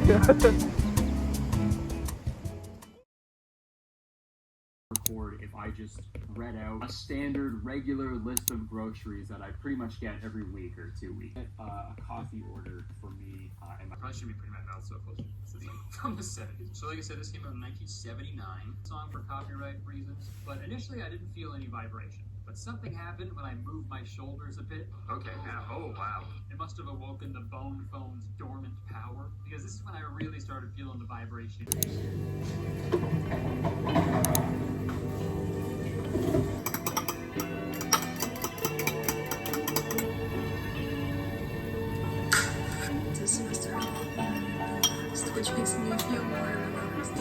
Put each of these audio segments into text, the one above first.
Record if I just read out a standard regular list of groceries that I pretty much get every week or 2 weeks. A coffee order for me and my Probably should be putting my mouth so close to the from the 70s. So like I said, this came out in 1979. Song for copyright reasons, but initially I didn't feel any vibration. But something happened when I moved my shoulders a bit. Okay, now, oh wow. It must have awoken the bone phone's dormant power, because this is when I really started feeling the vibration. Which makes me feel more relaxed.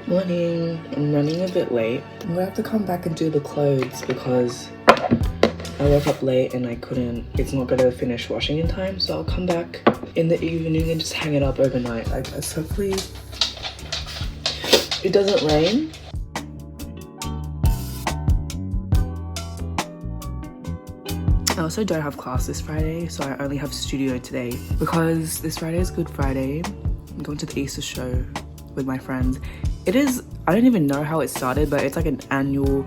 Morning. I'm running a bit late. I'm gonna have to come back and do the clothes because I woke up late and I couldn't, it's not gonna finish washing in time, so I'll come back in the evening and just hang it up overnight, I guess. Hopefully it doesn't rain. I also don't have class this Friday, so I only have studio today because this Friday is Good Friday. I'm going to the Easter show with my friends. It is, I don't even know how it started, but it's like an annual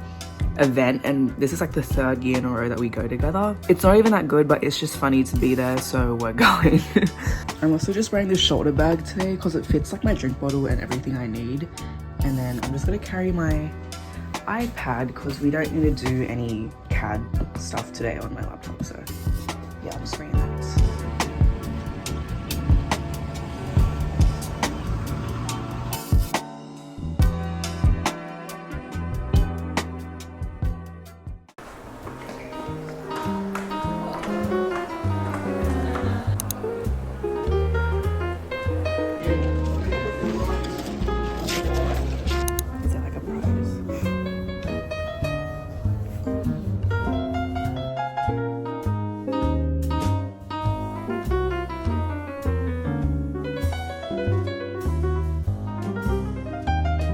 event and this is like the 3rd year in a row that we go together. It's not even that good, but it's just funny to be there, so we're going. I'm also just wearing this shoulder bag today because it fits like my drink bottle and everything I need. And then I'm just gonna carry my iPad because we don't need to do any CAD stuff today on my laptop, so yeah, I'm just bringing that.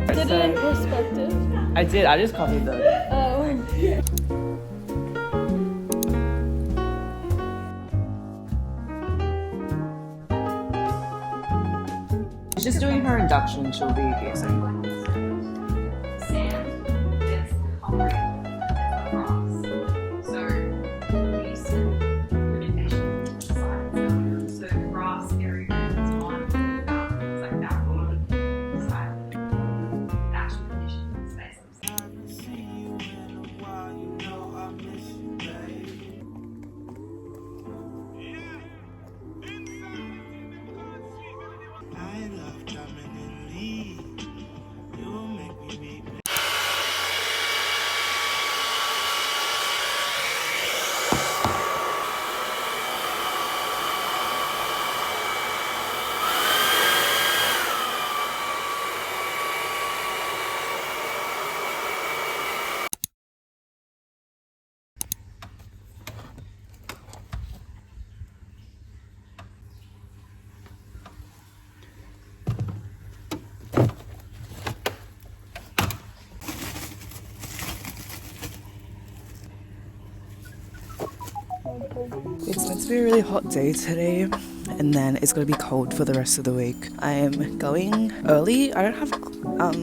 Did it in perspective? I did, I just copied them. Oh. She's just doing her induction, she'll be guessing. Sand gets concrete rocks. So we use irrigation sides. So the grass area is on that, it's like that bottom side. That's the condition space. It's meant to be a really hot day today, and then it's going to be cold for the rest of the week. I am going early. I don't have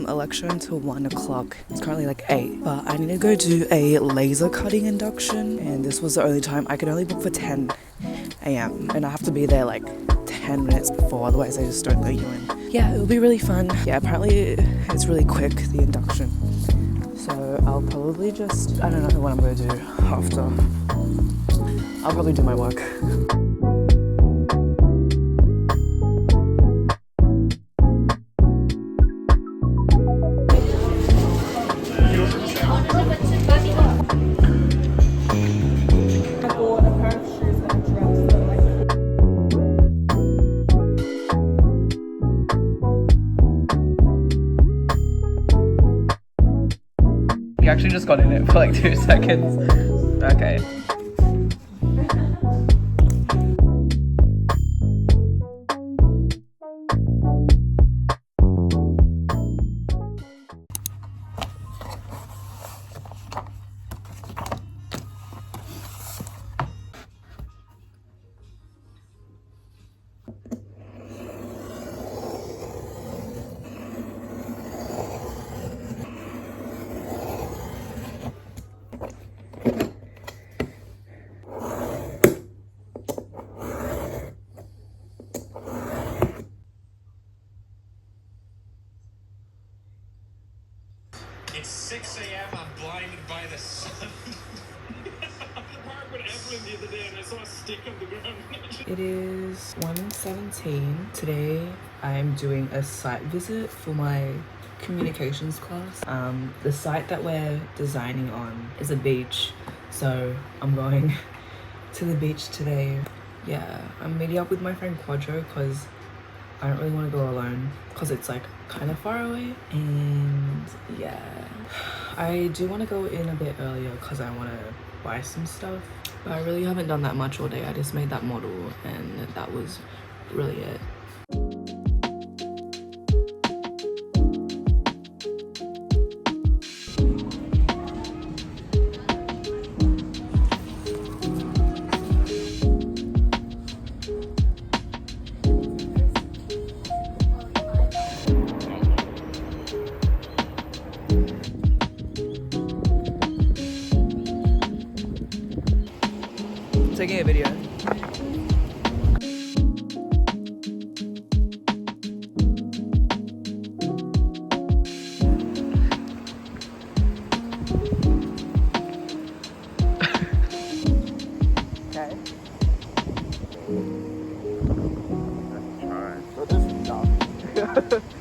a lecture until 1 o'clock. It's currently like 8, but I need to go do a laser cutting induction, and this was the only time I could only book for 10 a.m. and I have to be there like 10 minutes before, otherwise I just don't let you in. Yeah, it'll be really fun. Yeah, apparently it's really quick, the induction. So I'll probably just, I don't know what I'm going to do after. I'll probably do my work. You actually just got in it for like 2 seconds. Okay. It is 1:17. Today I'm doing a site visit for my communications class. The site that we're designing on is a beach, so I'm going to the beach today. Yeah, I'm meeting up with my friend Quadro because I don't really want to go alone because it's like kind of far away. And yeah, I do want to go in a bit earlier because I want to buy some stuff, but I really haven't done that much all day. I just made that model and that was really it. Taking a video. Okay. Alright, so this is tough.